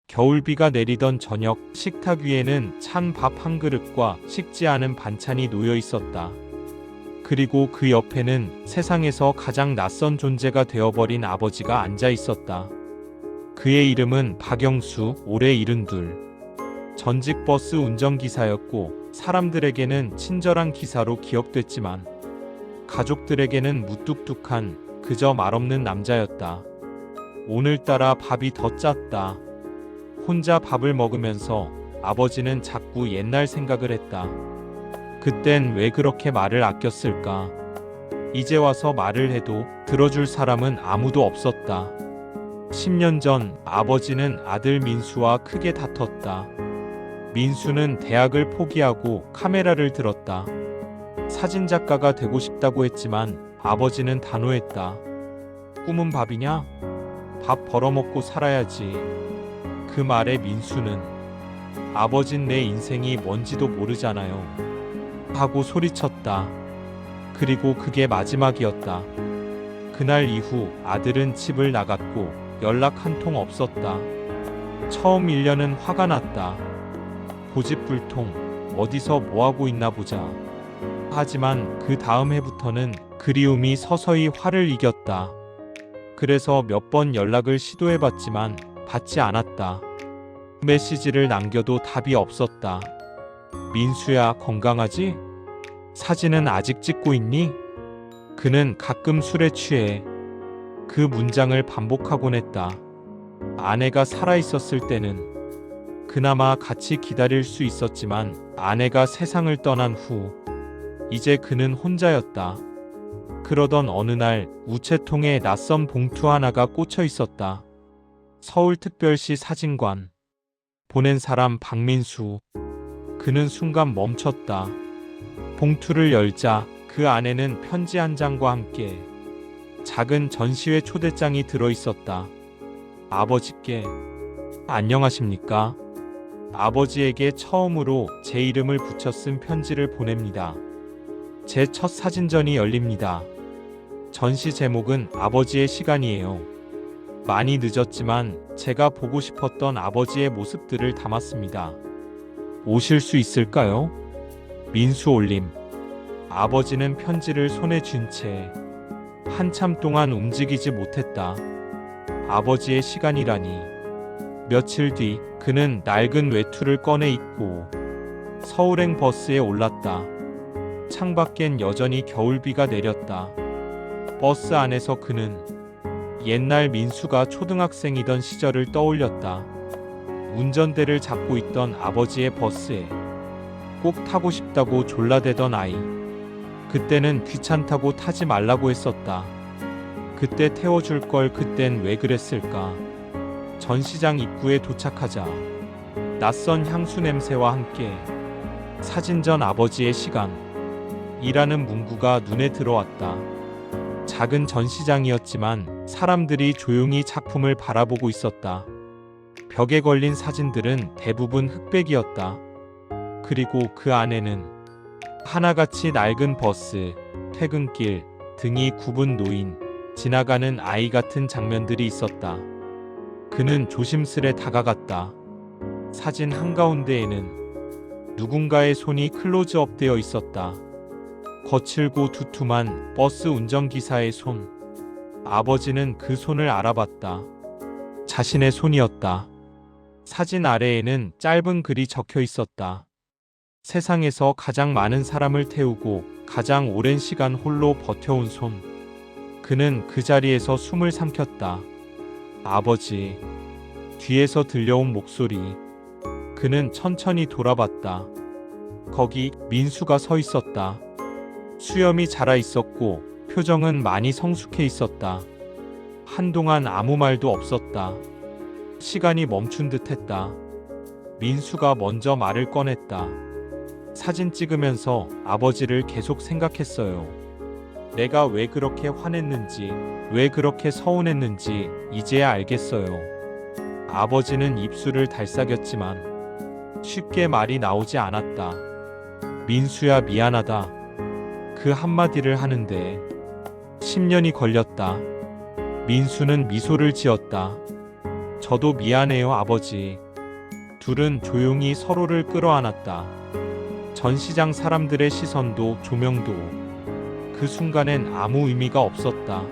겨울비가 내리던 저녁, 식탁 위에는 찬 밥 한 그릇과 식지 않은 반찬이 놓여 있었다. 그리고 그 옆에는 세상에서 가장 낯선 존재가 되어버린 아버지가 앉아 있었다. 그의 이름은 박영수, 올해 72. 전직 버스 운전기사였고 사람들에게는 친절한 기사로 기억됐지만 가족들에게는 무뚝뚝한 그저 말없는 남자였다. 오늘따라 밥이 더 짰다. 혼자 밥을 먹으면서 아버지는 자꾸 옛날 생각을 했다. 그땐 왜 그렇게 말을 아꼈을까? 이제 와서 말을 해도 들어줄 사람은 아무도 없었다. 10년 전 아버지는 아들 민수와 크게 다퉜다. 민수는 대학을 포기하고 카메라를 들었다. 사진작가가 되고 싶다고 했지만 아버지는 단호했다. 꿈은 밥이냐? 밥 벌어먹고 살아야지. 그 말에 민수는 아버진 내 인생이 뭔지도 모르잖아요. 하고 소리쳤다. 그리고 그게 마지막이었다. 그날 이후 아들은 집을 나갔고 연락 한 통 없었다. 처음 1년은 화가 났다. 고집불통, 어디서 뭐하고 있나 보자. 하지만 그 다음 해부터는 그리움이 서서히 화를 이겼다. 그래서 몇 번 연락을 시도해봤지만 받지 않았다. 메시지를 남겨도 답이 없었다. 민수야, 건강하지? 사진은 아직 찍고 있니? 그는 가끔 술에 취해 그 문장을 반복하곤 했다. 아내가 살아있었을 때는 그나마 같이 기다릴 수 있었지만 아내가 세상을 떠난 후 이제 그는 혼자였다. 그러던 어느 날 우체통에 낯선 봉투 하나가 꽂혀 있었다. 서울특별시 사진관. 보낸 사람 박민수. 그는 순간 멈췄다. 봉투를 열자 그 안에는 편지 한 장과 함께 작은 전시회 초대장이 들어 있었다. 아버지께. 안녕하십니까? 아버지에게 처음으로 제 이름을 붙여 쓴 편지를 보냅니다. 제 첫 사진전이 열립니다. 전시 제목은 아버지의 시간이에요. 많이 늦었지만 제가 보고 싶었던 아버지의 모습들을 담았습니다. 오실 수 있을까요? 민수 올림. 아버지는 편지를 손에 쥔 채 한참 동안 움직이지 못했다. 아버지의 시간이라니. 며칠 뒤 그는 낡은 외투를 꺼내 입고 서울행 버스에 올랐다. 창밖엔 여전히 겨울비가 내렸다. 버스 안에서 그는 옛날 민수가 초등학생이던 시절을 떠올렸다. 운전대를 잡고 있던 아버지의 버스에 꼭 타고 싶다고 졸라대던 아이. 그때는 귀찮다고 타지 말라고 했었다. 그때 태워줄 걸 그땐 왜 그랬을까? 전시장 입구에 도착하자 낯선 향수 냄새와 함께 사진전 아버지의 시간 이라는 문구가 눈에 들어왔다. 작은 전시장이었지만 사람들이 조용히 작품을 바라보고 있었다. 벽에 걸린 사진들은 대부분 흑백이었다. 그리고 그 안에는 하나같이 낡은 버스, 퇴근길, 등이 굽은 노인, 지나가는 아이 같은 장면들이 있었다. 그는 조심스레 다가갔다. 사진 한가운데에는 누군가의 손이 클로즈업 되어 있었다. 거칠고 두툼한 버스 운전기사의 손. 아버지는 그 손을 알아봤다. 자신의 손이었다. 사진 아래에는 짧은 글이 적혀 있었다. 세상에서 가장 많은 사람을 태우고 가장 오랜 시간 홀로 버텨온 손. 그는 그 자리에서 숨을 삼켰다. 아버지. 뒤에서 들려온 목소리. 그는 천천히 돌아봤다. 거기 민수가 서 있었다. 수염이 자라 있었고 표정은 많이 성숙해 있었다. 한동안 아무 말도 없었다. 시간이 멈춘 듯 했다. 민수가 먼저 말을 꺼냈다. 사진 찍으면서 아버지를 계속 생각했어요. 내가 왜 그렇게 화냈는지, 왜 그렇게 서운했는지 이제야 알겠어요. 아버지는 입술을 달싹였지만 쉽게 말이 나오지 않았다. 민수야, 미안하다. 그 한마디를 하는데 10년이 걸렸다. 민수는 미소를 지었다. 저도 미안해요, 아버지. 둘은 조용히 서로를 끌어안았다. 전시장 사람들의 시선도 조명도 그 순간엔 아무 의미가 없었다.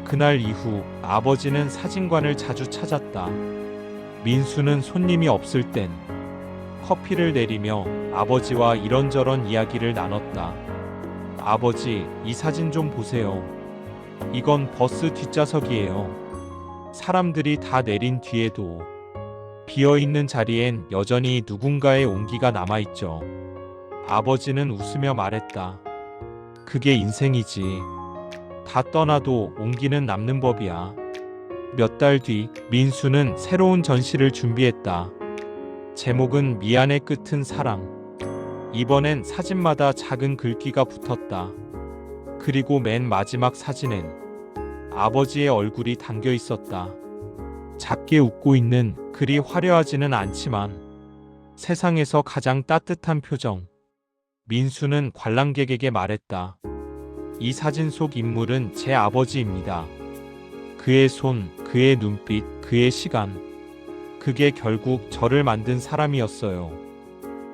그날 이후 아버지는 사진관을 자주 찾았다. 민수는 손님이 없을 땐 커피를 내리며 아버지와 이런저런 이야기를 나눴다. 아버지, 이 사진 좀 보세요. 이건 버스 뒷좌석이에요. 사람들이 다 내린 뒤에도 비어있는 자리엔 여전히 누군가의 온기가 남아있죠. 아버지는 웃으며 말했다. 그게 인생이지. 다 떠나도 온기는 남는 법이야. 몇 달 뒤 민수는 새로운 전시를 준비했다. 제목은 미안의 끝은 사랑. 이번엔 사진마다 작은 글귀가 붙었다. 그리고 맨 마지막 사진엔 아버지의 얼굴이 담겨 있었다. 작게 웃고 있는, 그리 화려하지는 않지만 세상에서 가장 따뜻한 표정. 민수는 관람객에게 말했다. 이 사진 속 인물은 제 아버지입니다. 그의 손, 그의 눈빛, 그의 시간. 그게 결국 저를 만든 사람이었어요.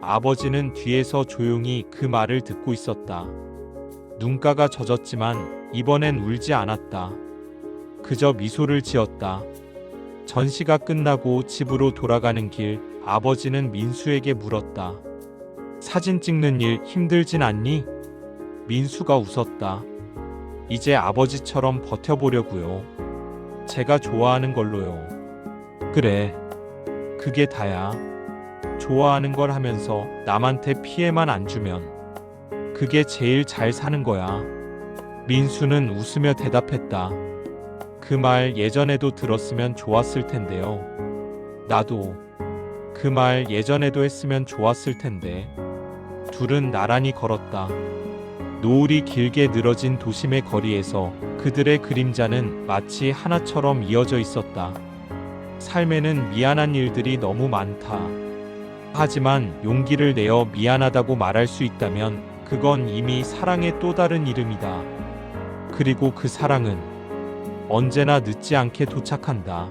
아버지는 뒤에서 조용히 그 말을 듣고 있었다. 눈가가 젖었지만 이번엔 울지 않았다. 그저 미소를 지었다. 전시가 끝나고 집으로 돌아가는 길, 아버지는 민수에게 물었다. 사진 찍는 일 힘들진 않니? 민수가 웃었다. 이제 아버지처럼 버텨보려고요. 제가 좋아하는 걸로요. 그래. 그게 다야. 좋아하는 걸 하면서 남한테 피해만 안 주면 그게 제일 잘 사는 거야. 민수는 웃으며 대답했다. 그 말 예전에도 들었으면 좋았을 텐데요. 나도 그 말 예전에도 했으면 좋았을 텐데. 둘은 나란히 걸었다. 노을이 길게 늘어진 도심의 거리에서 그들의 그림자는 마치 하나처럼 이어져 있었다. 삶에는 미안한 일들이 너무 많다. 하지만 용기를 내어 미안하다고 말할 수 있다면 그건 이미 사랑의 또 다른 이름이다. 그리고 그 사랑은 언제나 늦지 않게 도착한다.